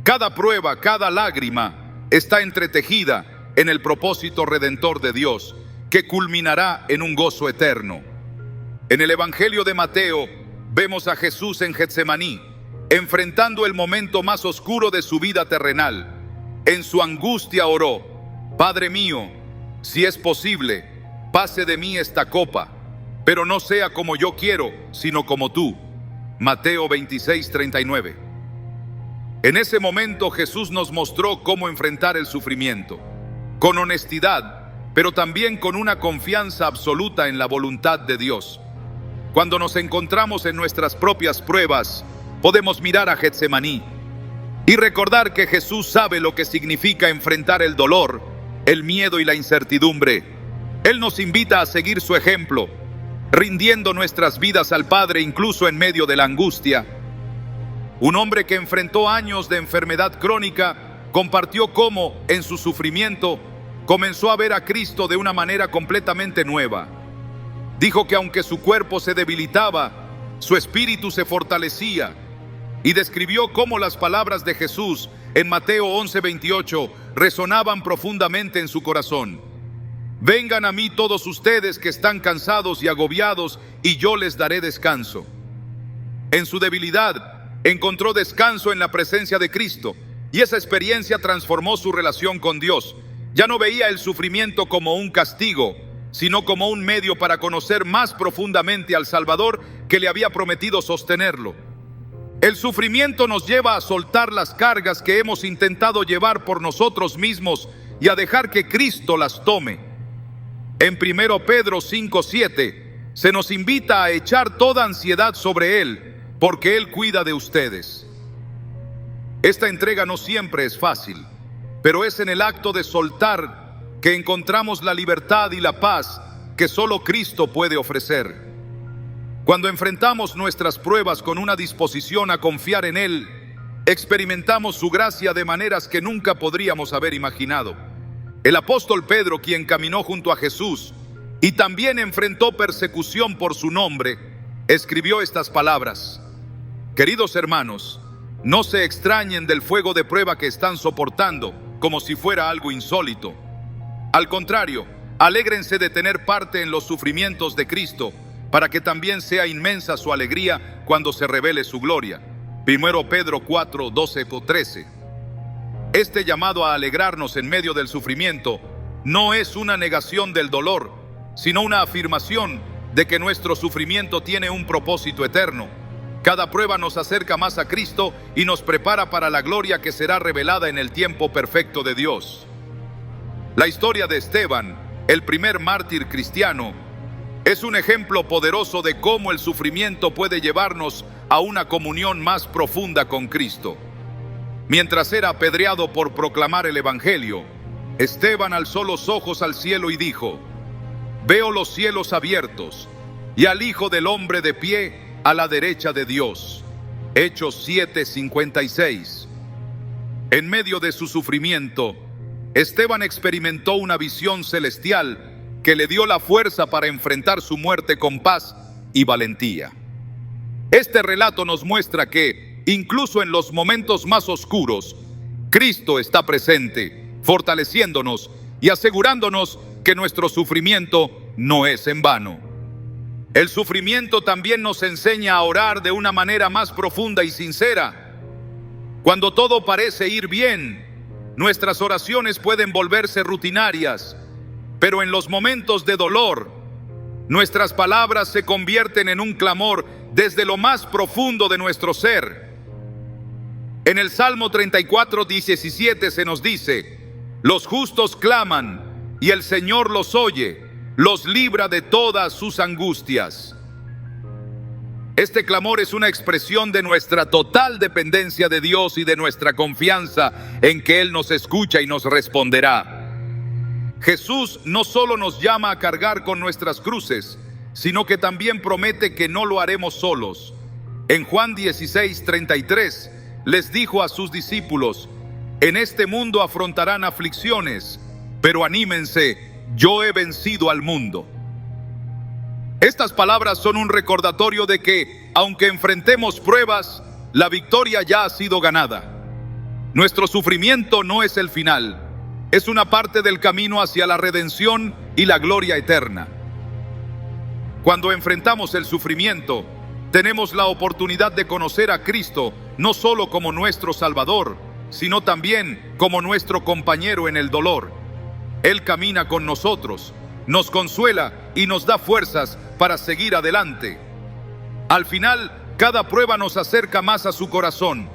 Cada prueba, cada lágrima está entretejida en el propósito redentor de Dios, que culminará en un gozo eterno. En el Evangelio de Mateo vemos a Jesús en Getsemaní, enfrentando el momento más oscuro de su vida terrenal. En su angustia oró: Padre mío, si es posible, pase de mí esta copa, pero no sea como yo quiero, sino como tú. Mateo 26:39. En ese momento Jesús nos mostró cómo enfrentar el sufrimiento, con honestidad, pero también con una confianza absoluta en la voluntad de Dios. Cuando nos encontramos en nuestras propias pruebas, podemos mirar a Getsemaní y recordar que Jesús sabe lo que significa enfrentar el dolor, el miedo y la incertidumbre. Él nos invita a seguir su ejemplo, rindiendo nuestras vidas al Padre incluso en medio de la angustia. Un hombre que enfrentó años de enfermedad crónica compartió cómo, en su sufrimiento, comenzó a ver a Cristo de una manera completamente nueva. Dijo que aunque su cuerpo se debilitaba, su espíritu se fortalecía, y describió cómo las palabras de Jesús en Mateo 11:28 resonaban profundamente en su corazón. Vengan a mí todos ustedes que están cansados y agobiados, y yo les daré descanso. En su debilidad encontró descanso en la presencia de Cristo, y esa experiencia transformó su relación con Dios. Ya no veía el sufrimiento como un castigo, sino como un medio para conocer más profundamente al Salvador que le había prometido sostenerlo. El sufrimiento nos lleva a soltar las cargas que hemos intentado llevar por nosotros mismos y a dejar que Cristo las tome. En 1 Pedro 5:7 se nos invita a echar toda ansiedad sobre Él, porque Él cuida de ustedes. Esta entrega no siempre es fácil, pero es en el acto de soltar que encontramos la libertad y la paz que solo Cristo puede ofrecer. Cuando enfrentamos nuestras pruebas con una disposición a confiar en Él, experimentamos su gracia de maneras que nunca podríamos haber imaginado. El apóstol Pedro, quien caminó junto a Jesús y también enfrentó persecución por su nombre, escribió estas palabras: Queridos hermanos, no se extrañen del fuego de prueba que están soportando, como si fuera algo insólito. Al contrario, alégrense de tener parte en los sufrimientos de Cristo, para que también sea inmensa su alegría cuando se revele su gloria. 1 Pedro 4:12-13. Este llamado a alegrarnos en medio del sufrimiento no es una negación del dolor, sino una afirmación de que nuestro sufrimiento tiene un propósito eterno. Cada prueba nos acerca más a Cristo y nos prepara para la gloria que será revelada en el tiempo perfecto de Dios. La historia de Esteban, el primer mártir cristiano, es un ejemplo poderoso de cómo el sufrimiento puede llevarnos a una comunión más profunda con Cristo. Mientras era apedreado por proclamar el Evangelio, Esteban alzó los ojos al cielo y dijo: Veo los cielos abiertos y al Hijo del Hombre de pie a la derecha de Dios. Hechos 7:56. En medio de su sufrimiento, Esteban experimentó una visión celestial que le dio la fuerza para enfrentar su muerte con paz y valentía. Este relato nos muestra que, incluso en los momentos más oscuros, Cristo está presente, fortaleciéndonos y asegurándonos que nuestro sufrimiento no es en vano. El sufrimiento también nos enseña a orar de una manera más profunda y sincera. Cuando todo parece ir bien, nuestras oraciones pueden volverse rutinarias, pero en los momentos de dolor, nuestras palabras se convierten en un clamor desde lo más profundo de nuestro ser. En el Salmo 34:17 se nos dice: los justos claman y el Señor los oye, los libra de todas sus angustias. Este clamor es una expresión de nuestra total dependencia de Dios y de nuestra confianza en que Él nos escucha y nos responderá. Jesús no solo nos llama a cargar con nuestras cruces, sino que también promete que no lo haremos solos. En Juan 16:33 les dijo a sus discípulos: en este mundo afrontarán aflicciones, pero anímense, yo he vencido al mundo. Estas palabras son un recordatorio de que, aunque enfrentemos pruebas, la victoria ya ha sido ganada. Nuestro sufrimiento no es el final, es una parte del camino hacia la redención y la gloria eterna. Cuando enfrentamos el sufrimiento, tenemos la oportunidad de conocer a Cristo no solo como nuestro Salvador, sino también como nuestro compañero en el dolor. Él camina con nosotros, nos consuela y nos da fuerzas para seguir adelante. Al final, cada prueba nos acerca más a su corazón,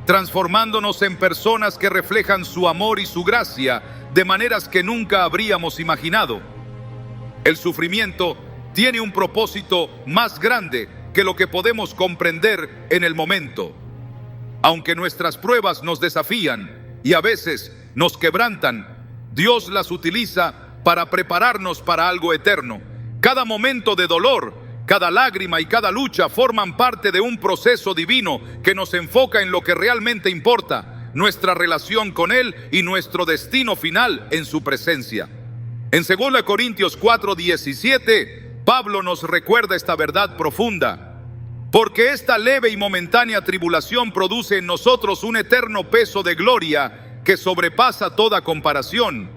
transformándonos en personas que reflejan su amor y su gracia de maneras que nunca habríamos imaginado. El sufrimiento tiene un propósito más grande que lo que podemos comprender en el momento. Aunque nuestras pruebas nos desafían y a veces nos quebrantan, Dios las utiliza para prepararnos para algo eterno. Cada momento de dolor, cada lágrima y cada lucha forman parte de un proceso divino que nos enfoca en lo que realmente importa, nuestra relación con Él y nuestro destino final en su presencia. En 2 Corintios 4:17, Pablo nos recuerda esta verdad profunda. Porque esta leve y momentánea tribulación produce en nosotros un eterno peso de gloria que sobrepasa toda comparación.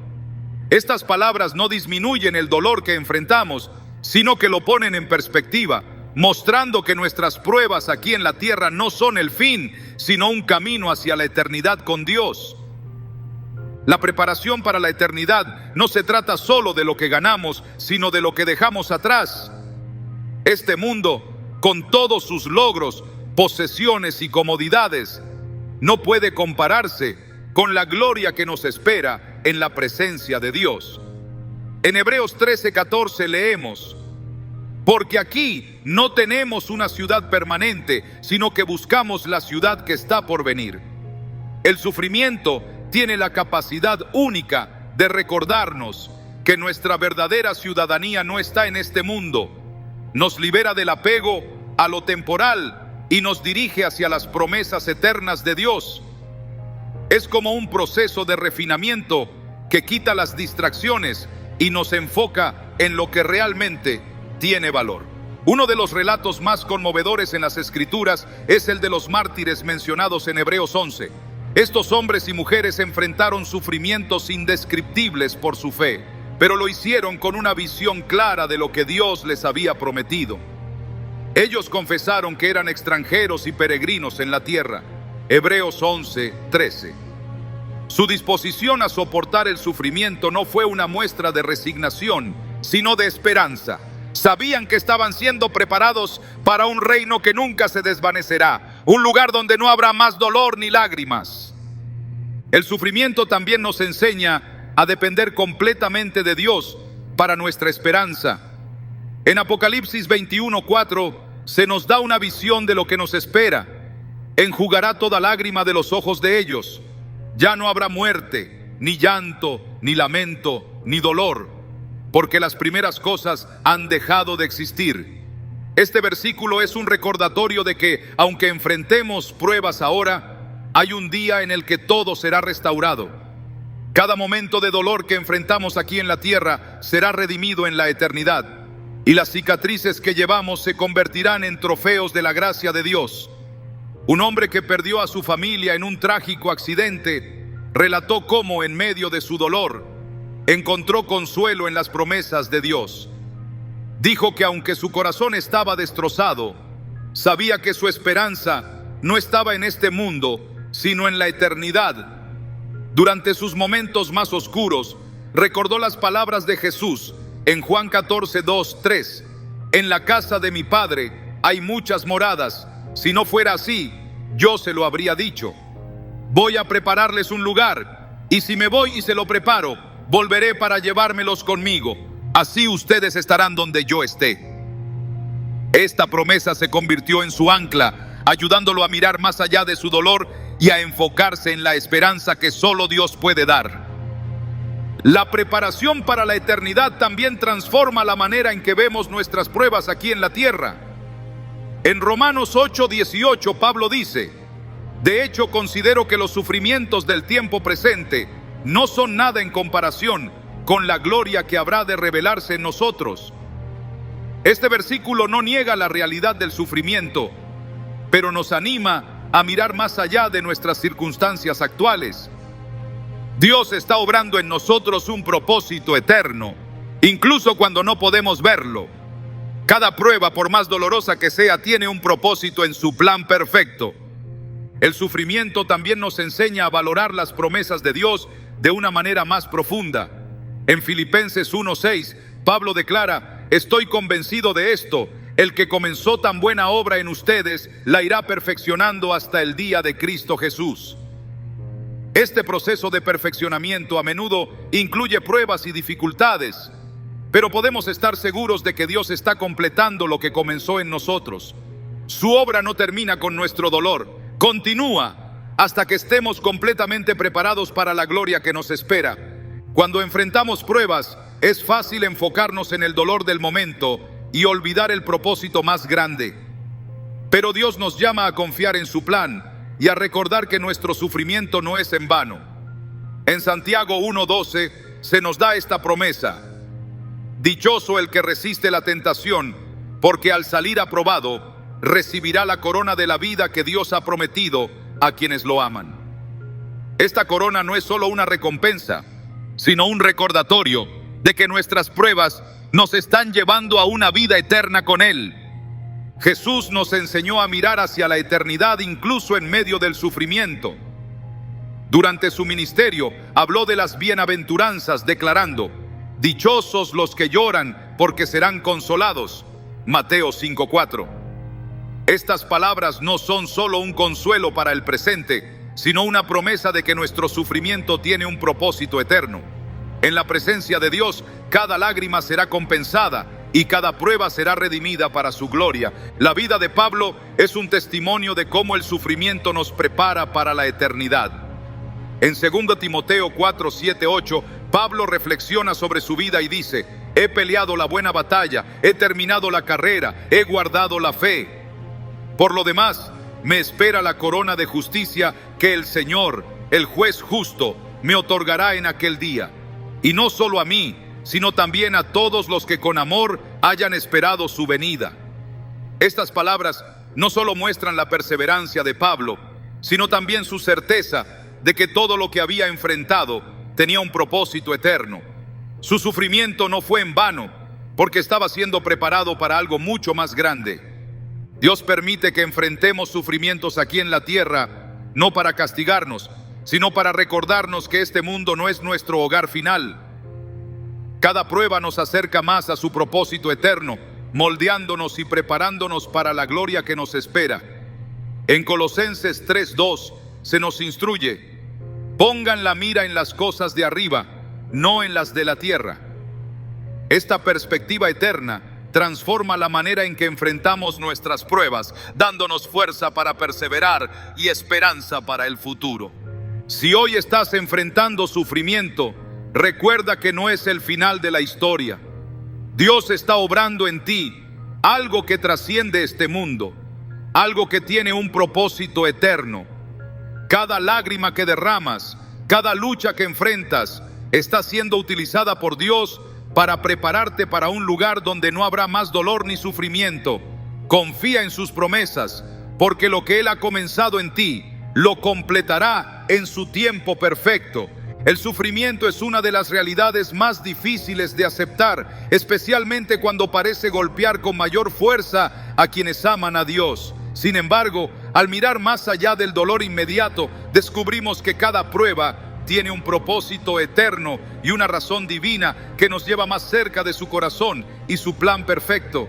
Estas palabras no disminuyen el dolor que enfrentamos, sino que lo ponen en perspectiva, mostrando que nuestras pruebas aquí en la tierra no son el fin, sino un camino hacia la eternidad con Dios. La preparación para la eternidad no se trata solo de lo que ganamos, sino de lo que dejamos atrás. Este mundo, con todos sus logros, posesiones y comodidades, no puede compararse con la gloria que nos espera en la presencia de Dios. En Hebreos 13:14 leemos: porque aquí no tenemos una ciudad permanente, sino que buscamos la ciudad que está por venir. El sufrimiento tiene la capacidad única de recordarnos que nuestra verdadera ciudadanía no está en este mundo. Nos libera del apego a lo temporal y nos dirige hacia las promesas eternas de Dios. Es como un proceso de refinamiento que quita las distracciones y nos enfoca en lo que realmente tiene valor. Uno de los relatos más conmovedores en las Escrituras es el de los mártires mencionados en Hebreos 11. Estos hombres y mujeres enfrentaron sufrimientos indescriptibles por su fe, pero lo hicieron con una visión clara de lo que Dios les había prometido. Ellos confesaron que eran extranjeros y peregrinos en la tierra. Hebreos 11:13. Su disposición a soportar el sufrimiento no fue una muestra de resignación, sino de esperanza. Sabían que estaban siendo preparados para un reino que nunca se desvanecerá, un lugar donde no habrá más dolor ni lágrimas. El sufrimiento también nos enseña a depender completamente de Dios para nuestra esperanza. En Apocalipsis 21:4 se nos da una visión de lo que nos espera. Enjugará toda lágrima de los ojos de ellos. Ya no habrá muerte, ni llanto, ni lamento, ni dolor, porque las primeras cosas han dejado de existir. Este versículo es un recordatorio de que, aunque enfrentemos pruebas ahora, hay un día en el que todo será restaurado. Cada momento de dolor que enfrentamos aquí en la tierra será redimido en la eternidad, y las cicatrices que llevamos se convertirán en trofeos de la gracia de Dios. Un hombre que perdió a su familia en un trágico accidente relató cómo, en medio de su dolor, encontró consuelo en las promesas de Dios. Dijo que aunque su corazón estaba destrozado, sabía que su esperanza no estaba en este mundo, sino en la eternidad. Durante sus momentos más oscuros, recordó las palabras de Jesús en Juan 14, 2, 3. En la casa de mi Padre hay muchas moradas. Si no fuera así, yo se lo habría dicho. Voy a prepararles un lugar, y si me voy y se lo preparo, volveré para llevármelos conmigo. Así ustedes estarán donde yo esté. Esta promesa se convirtió en su ancla, ayudándolo a mirar más allá de su dolor y a enfocarse en la esperanza que solo Dios puede dar. La preparación para la eternidad también transforma la manera en que vemos nuestras pruebas aquí en la tierra. En Romanos 8:18, Pablo dice: de hecho, considero que los sufrimientos del tiempo presente no son nada en comparación con la gloria que habrá de revelarse en nosotros. Este versículo no niega la realidad del sufrimiento, pero nos anima a mirar más allá de nuestras circunstancias actuales. Dios está obrando en nosotros un propósito eterno, incluso cuando no podemos verlo. Cada prueba, por más dolorosa que sea, tiene un propósito en su plan perfecto. El sufrimiento también nos enseña a valorar las promesas de Dios de una manera más profunda. En Filipenses 1:6, Pablo declara: estoy convencido de esto, el que comenzó tan buena obra en ustedes, la irá perfeccionando hasta el día de Cristo Jesús. Este proceso de perfeccionamiento a menudo incluye pruebas y dificultades, pero podemos estar seguros de que Dios está completando lo que comenzó en nosotros. Su obra no termina con nuestro dolor, continúa hasta que estemos completamente preparados para la gloria que nos espera. Cuando enfrentamos pruebas, es fácil enfocarnos en el dolor del momento y olvidar el propósito más grande. Pero Dios nos llama a confiar en su plan y a recordar que nuestro sufrimiento no es en vano. En Santiago 1:12 se nos da esta promesa: dichoso el que resiste la tentación, porque al salir aprobado, recibirá la corona de la vida que Dios ha prometido a quienes lo aman. Esta corona no es solo una recompensa, sino un recordatorio de que nuestras pruebas nos están llevando a una vida eterna con Él. Jesús nos enseñó a mirar hacia la eternidad incluso en medio del sufrimiento. Durante su ministerio habló de las bienaventuranzas, declarando: dichosos los que lloran, porque serán consolados. Mateo 5:4. Estas palabras no son solo un consuelo para el presente, sino una promesa de que nuestro sufrimiento tiene un propósito eterno. En la presencia de Dios, cada lágrima será compensada y cada prueba será redimida para su gloria. La vida de Pablo es un testimonio de cómo el sufrimiento nos prepara para la eternidad. En 2 Timoteo 4, 7, 8, Pablo reflexiona sobre su vida y dice: he peleado la buena batalla, he terminado la carrera, he guardado la fe. Por lo demás, me espera la corona de justicia que el Señor, el juez justo, me otorgará en aquel día. Y no solo a mí, sino también a todos los que con amor hayan esperado su venida. Estas palabras no solo muestran la perseverancia de Pablo, sino también su certeza de que todo lo que había enfrentado tenía un propósito eterno. Su sufrimiento no fue en vano, porque estaba siendo preparado para algo mucho más grande. Dios permite que enfrentemos sufrimientos aquí en la tierra, no para castigarnos, sino para recordarnos que este mundo no es nuestro hogar final. Cada prueba nos acerca más a su propósito eterno, moldeándonos y preparándonos para la gloria que nos espera. En Colosenses 3:2 se nos instruye: pongan la mira en las cosas de arriba, no en las de la tierra. Esta perspectiva eterna transforma la manera en que enfrentamos nuestras pruebas, dándonos fuerza para perseverar y esperanza para el futuro. Si hoy estás enfrentando sufrimiento, recuerda que no es el final de la historia. Dios está obrando en ti algo que trasciende este mundo, algo que tiene un propósito eterno. Cada lágrima que derramas, cada lucha que enfrentas, está siendo utilizada por Dios para prepararte para un lugar donde no habrá más dolor ni sufrimiento. Confía en sus promesas, porque lo que Él ha comenzado en ti, lo completará en su tiempo perfecto. El sufrimiento es una de las realidades más difíciles de aceptar, especialmente cuando parece golpear con mayor fuerza a quienes aman a Dios. Sin embargo, al mirar más allá del dolor inmediato, descubrimos que cada prueba tiene un propósito eterno y una razón divina que nos lleva más cerca de su corazón y su plan perfecto.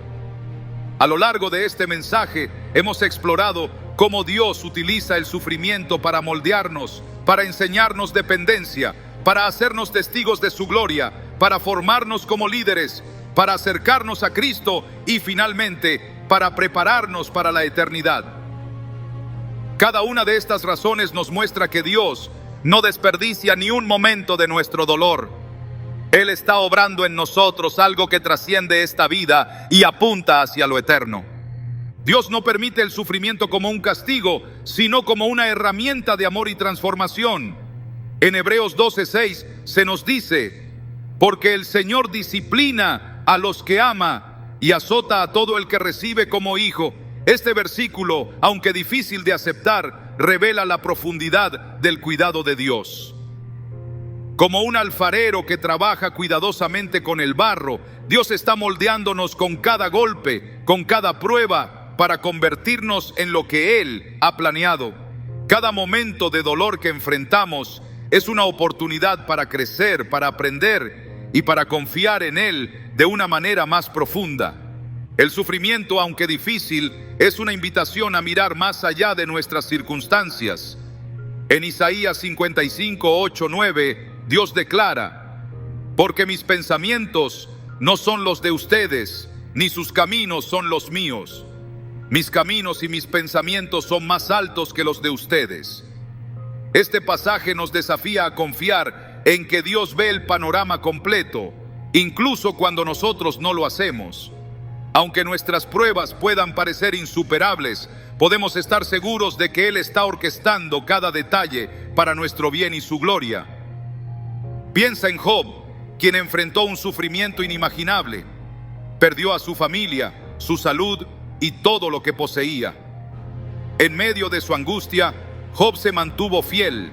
A lo largo de este mensaje hemos explorado cómo Dios utiliza el sufrimiento para moldearnos, para enseñarnos dependencia, para hacernos testigos de su gloria, para formarnos como líderes, para acercarnos a Cristo y finalmente para prepararnos para la eternidad. Cada una de estas razones nos muestra que Dios no desperdicia ni un momento de nuestro dolor. Él está obrando en nosotros algo que trasciende esta vida y apunta hacia lo eterno. Dios no permite el sufrimiento como un castigo, sino como una herramienta de amor y transformación. En Hebreos 12:6 se nos dice: porque el Señor disciplina a los que ama y azota a todo el que recibe como hijo. Este versículo, aunque difícil de aceptar, revela la profundidad del cuidado de Dios. Como un alfarero que trabaja cuidadosamente con el barro, Dios está moldeándonos con cada golpe, con cada prueba, para convertirnos en lo que Él ha planeado. Cada momento de dolor que enfrentamos es una oportunidad para crecer, para aprender y para confiar en Él de una manera más profunda. El sufrimiento, aunque difícil, es una invitación a mirar más allá de nuestras circunstancias. En Isaías 55, 8, 9, Dios declara: porque mis pensamientos no son los de ustedes, ni sus caminos son los míos. Mis caminos y mis pensamientos son más altos que los de ustedes. Este pasaje nos desafía a confiar en que Dios ve el panorama completo, incluso cuando nosotros no lo hacemos. Aunque nuestras pruebas puedan parecer insuperables, podemos estar seguros de que Él está orquestando cada detalle para nuestro bien y su gloria. Piensa en Job, quien enfrentó un sufrimiento inimaginable. Perdió a su familia, su salud y todo lo que poseía. En medio de su angustia, Job se mantuvo fiel,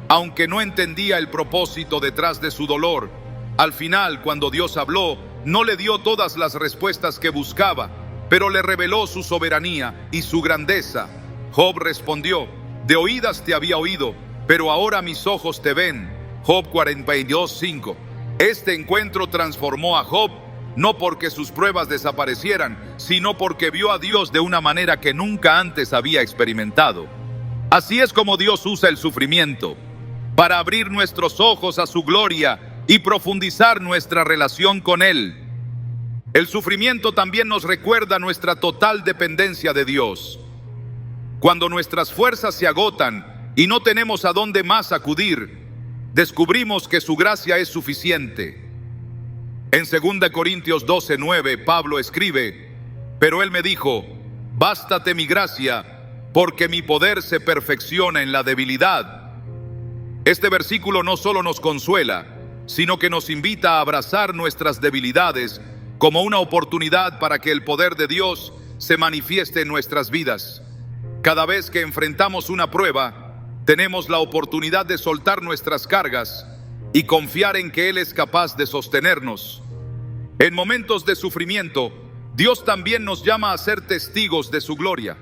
aunque no entendía el propósito detrás de su dolor. Al final, cuando Dios habló, no le dio todas las respuestas que buscaba, pero le reveló su soberanía y su grandeza. Job respondió: de oídas te había oído, pero ahora mis ojos te ven. Job 42:5. Este encuentro transformó a Job, no porque sus pruebas desaparecieran, sino porque vio a Dios de una manera que nunca antes había experimentado. Así es como Dios usa el sufrimiento, para abrir nuestros ojos a su gloria y profundizar nuestra relación con Él. El sufrimiento también nos recuerda nuestra total dependencia de Dios. Cuando nuestras fuerzas se agotan y no tenemos a dónde más acudir, descubrimos que su gracia es suficiente. En 2 Corintios 12:9, Pablo escribe: pero Él me dijo: bástate mi gracia, porque mi poder se perfecciona en la debilidad. Este versículo no solo nos consuela, sino que nos invita a abrazar nuestras debilidades como una oportunidad para que el poder de Dios se manifieste en nuestras vidas. Cada vez que enfrentamos una prueba, tenemos la oportunidad de soltar nuestras cargas y confiar en que Él es capaz de sostenernos. En momentos de sufrimiento, Dios también nos llama a ser testigos de su gloria.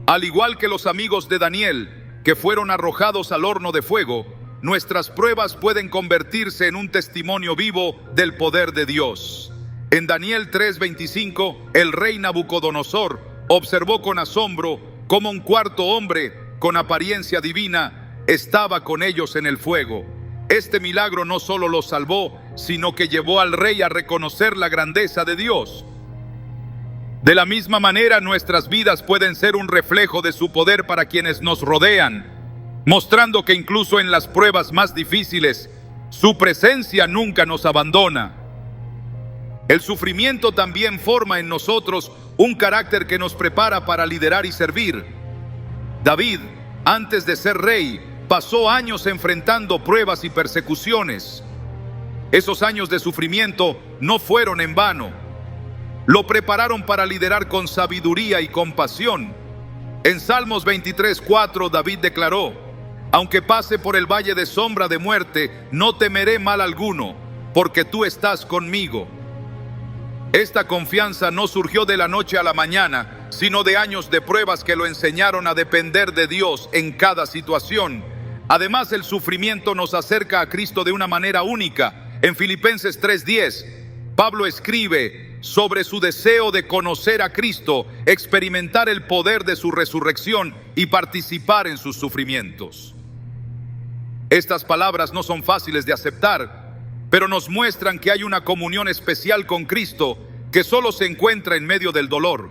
Al igual que los amigos de Daniel, que fueron arrojados al horno de fuego, nuestras pruebas pueden convertirse en un testimonio vivo del poder de Dios. En Daniel 3:25, el rey Nabucodonosor observó con asombro cómo un cuarto hombre con apariencia divina estaba con ellos en el fuego. Este milagro no solo los salvó, sino que llevó al rey a reconocer la grandeza de Dios. De la misma manera, nuestras vidas pueden ser un reflejo de su poder para quienes nos rodean, mostrando que incluso en las pruebas más difíciles, su presencia nunca nos abandona. El sufrimiento también forma en nosotros un carácter que nos prepara para liderar y servir. David, antes de ser rey, pasó años enfrentando pruebas y persecuciones. Esos años de sufrimiento no fueron en vano. Lo prepararon para liderar con sabiduría y compasión. En Salmos 23:4 David declaró: aunque pase por el valle de sombra de muerte, no temeré mal alguno, porque tú estás conmigo. Esta confianza no surgió de la noche a la mañana, sino de años de pruebas que lo enseñaron a depender de Dios en cada situación. Además, el sufrimiento nos acerca a Cristo de una manera única. En Filipenses 3:10, Pablo escribe sobre su deseo de conocer a Cristo, experimentar el poder de su resurrección y participar en sus sufrimientos. Estas palabras no son fáciles de aceptar, pero nos muestran que hay una comunión especial con Cristo que solo se encuentra en medio del dolor.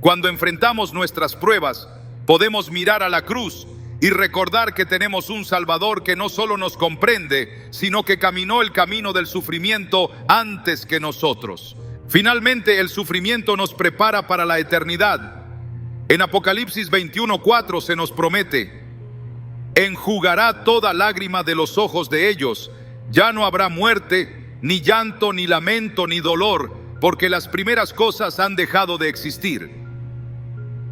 Cuando enfrentamos nuestras pruebas, podemos mirar a la cruz y recordar que tenemos un Salvador que no solo nos comprende, sino que caminó el camino del sufrimiento antes que nosotros. Finalmente, el sufrimiento nos prepara para la eternidad. En Apocalipsis 21:4 se nos promete: enjugará toda lágrima de los ojos de ellos. Ya no habrá muerte, ni llanto, ni lamento, ni dolor, porque las primeras cosas han dejado de existir.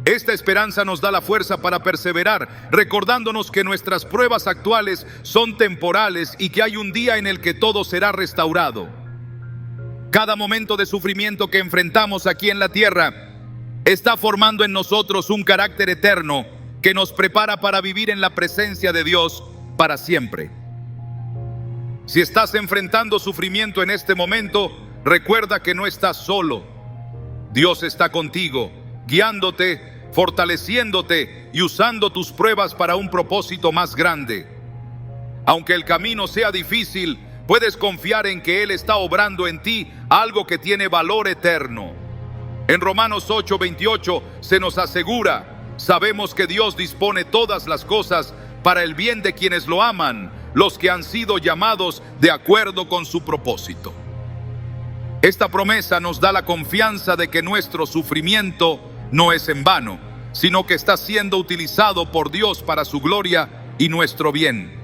Esta esperanza nos da la fuerza para perseverar, recordándonos que nuestras pruebas actuales son temporales y que hay un día en el que todo será restaurado. Cada momento de sufrimiento que enfrentamos aquí en la tierra está formando en nosotros un carácter eterno que nos prepara para vivir en la presencia de Dios para siempre. Si estás enfrentando sufrimiento en este momento, recuerda que no estás solo. Dios está contigo, guiándote, fortaleciéndote y usando tus pruebas para un propósito más grande. Aunque el camino sea difícil, puedes confiar en que Él está obrando en ti algo que tiene valor eterno. En Romanos 8:28 se nos asegura: sabemos que Dios dispone todas las cosas para el bien de quienes lo aman, los que han sido llamados de acuerdo con su propósito. Esta promesa nos da la confianza de que nuestro sufrimiento no es en vano, sino que está siendo utilizado por Dios para su gloria y nuestro bien.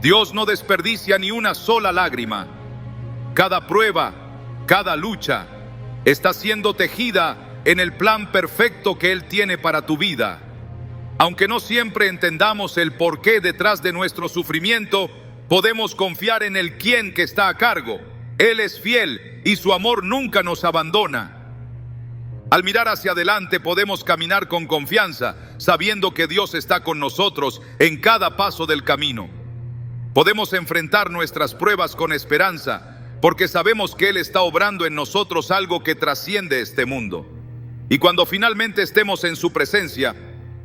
Dios no desperdicia ni una sola lágrima. Cada prueba, cada lucha, está siendo tejida en el plan perfecto que Él tiene para tu vida. Aunque no siempre entendamos el porqué detrás de nuestro sufrimiento, podemos confiar en el quién que está a cargo. Él es fiel y su amor nunca nos abandona. Al mirar hacia adelante podemos caminar con confianza, sabiendo que Dios está con nosotros en cada paso del camino. Podemos enfrentar nuestras pruebas con esperanza, porque sabemos que Él está obrando en nosotros algo que trasciende este mundo. Y cuando finalmente estemos en su presencia,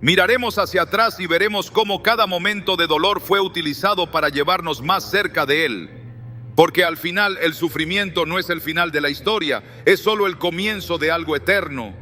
miraremos hacia atrás y veremos cómo cada momento de dolor fue utilizado para llevarnos más cerca de Él. Porque al final el sufrimiento no es el final de la historia, es solo el comienzo de algo eterno.